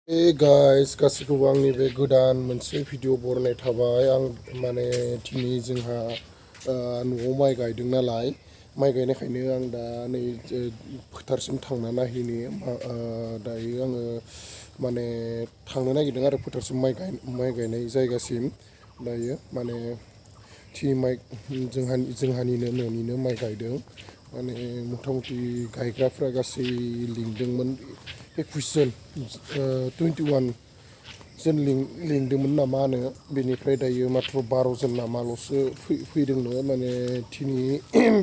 Hey guys, गासैखौबो आंनि बे गोदान मोनसे भिडिअ बरनाय थाबाय। आं माने दिनै जोंहा न'आव माइ गायदों नालाय, माइ गायनायखायनो आं दा नै फोथारसिम थांना नायहैनो दायो आङो माने थांनो नागिरदों आरो फोथारसिम माइ गायनाय जायगासिम दायो माने जोंहानिनो न'निनो माइ गायदों। माने मथा मथि गायग्राफ्रा गासै लिंदोंमोन 21 जन 21 जों लिंदोंमोन नामा होनो, बेनिफ्राय दायो माथ्र 12 जन नामाल'सो फैदोंनो। माने दिनै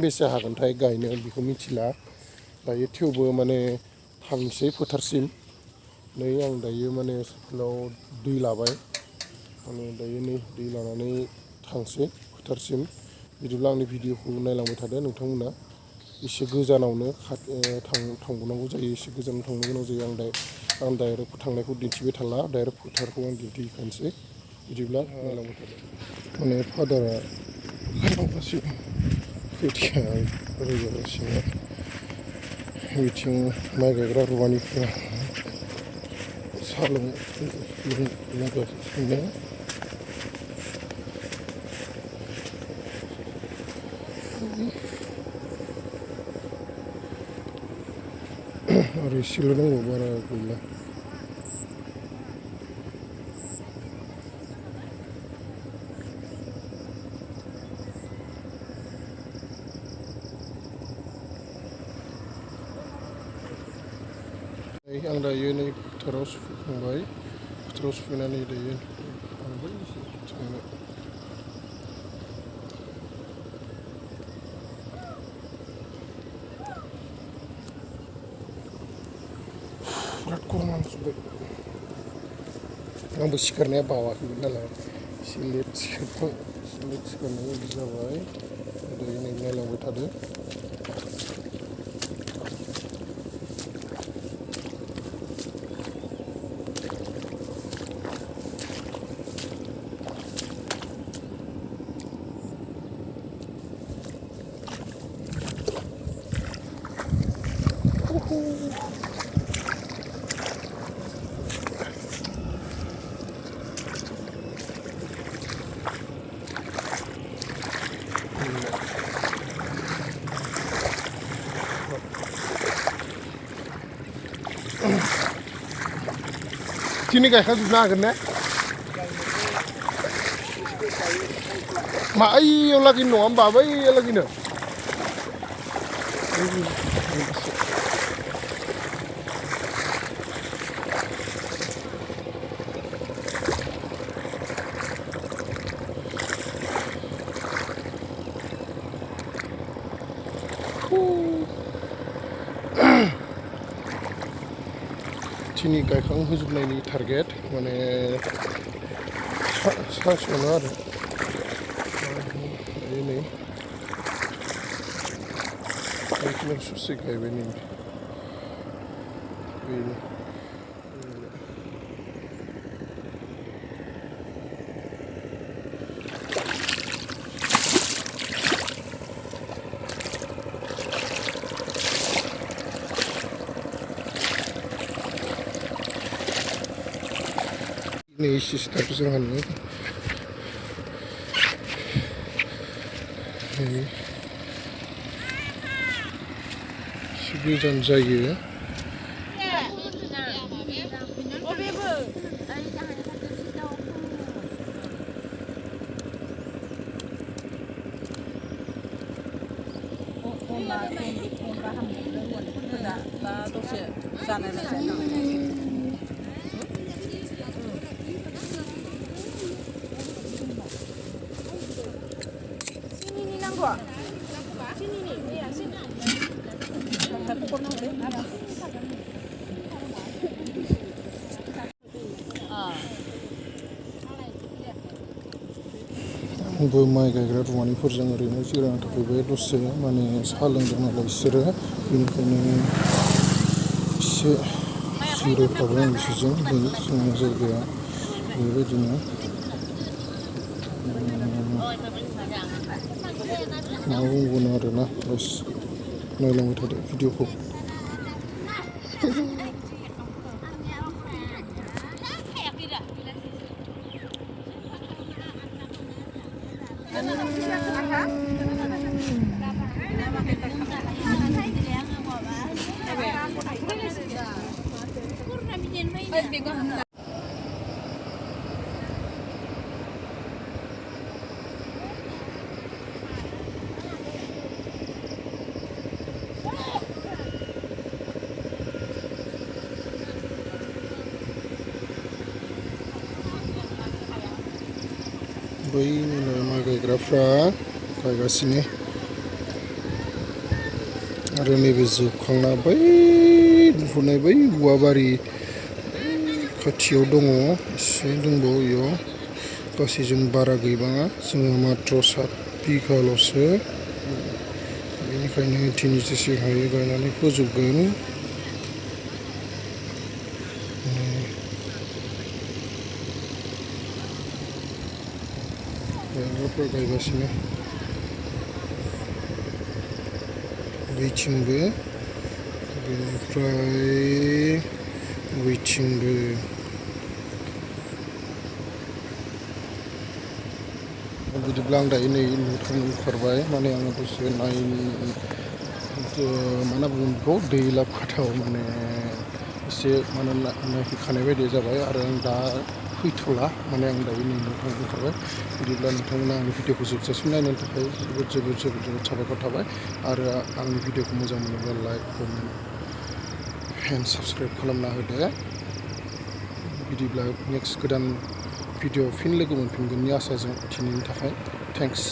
बेसे हागोनथाय गायनो बेखौ मिथिला दायो, थेवबो माने थांसै फोथारसिम। नै आं दायो माने साइकेलाव दै लाबाय, माने दायो नै दै लानानै थांसै फोथारसिम। बिदिब्ला आंनि भिडिअखौ नायलांबाय थादो नोंथांमोना। एसे गोजानावनो थांबावनांगौ जायो, एसे गोजानाव थांनो गोनां जायो। आं डाइरेक्ट थांनायखौ दिन्थिबाय थाला, डाइरेक्ट फोथारखौ आं दिन्थिखानोसै। बिदिब्ला नायलांबाय थादो। माने फादारा खालामगासिनो खोथिया रोगागासिनो, बिथिं माइ गायग्रा रुवानिफ्रा साहा लोंगासिनो। आरो एसेल' दंबावो, बारा गैला। आं दायो नै फोथाराव सफैखांबाय, फोथाराव सफैनानै दायो थांबाय थांनो। बिराद गरम नांजोब्बाय। आंबो सिखारनाया बावाखैमोन नालाय, एसे लेट सिखारनाय बायदि जाबाय। दायो नै नायलांबाय थादो। दिनै गायखांजोबनो हागोन ने? मा ओइयाव लागैनो नङा होमबा, बैयाव लागैनो? दिनै गायखांहोजोबनायनि टारगेट, माने सानसेयावनो आरो। दायो नै बेखिनियाव ससे गायबाय नै बेनो। नै एसे स्टार्ट जोंहानि एसे गोजान जायो। दसे जानाय आंबो माइ गायग्रा रुवानिफोरजों ओरैनो जिरायना थाफैबाय दसे, माने साहा लोंदों नालाय बिसोरो, बेनिखायनो एसे जिरायफाबाय आं बिसोरजों। नै जोंनि जायगाया बेबायदिनो मा बुंबावनो आरोना। बास नायलांबाय थादो भिडिअखौ। बै माइ गायग्राफ्रा गायगासिनो आरो नैबे जोबखांना बै नुहुरनाय बै औवाबारि खाथियाव दङ एसे दंबावो इयाव गासैजों बारा गैबाङा जोङो मात्र 7 बिघाल'सो बेनिखायनो दिनै जेसे हायो गायनानै फोजोबगोन गायग्राफ्रा गायगासिनो बैथिंबो बेनिफ्राय बैथिंबो बिदिब्ला आं दायो नै न'थांनो ओंखारबाय माने आङो दसे नायनो मा होनना बुङो बेखौ दै लाबखाथाव माने एसे माने नायफैखानाय बायदि जाबाय आरो आं दा फैथ'ला माने आं दायो नै न'थांनो ओंखारबाय बिदिब्ला नोंथांमोना आंनि भिडिअखौ जोबजासिम नायनायनि थाखाय जोबोद साबायखर थाबाय आरो आंनि भिडिअखौ मोजां मोनोब्ला लाइक कमेन्ट एन्ड साबस्क्राइब खालामना होदो बिदिब्ला नेक्स्ट गोदान भिडिअ फिन लोगो मोनफिनगोननि आसाजों दिनैनि थाखाय थेंक्स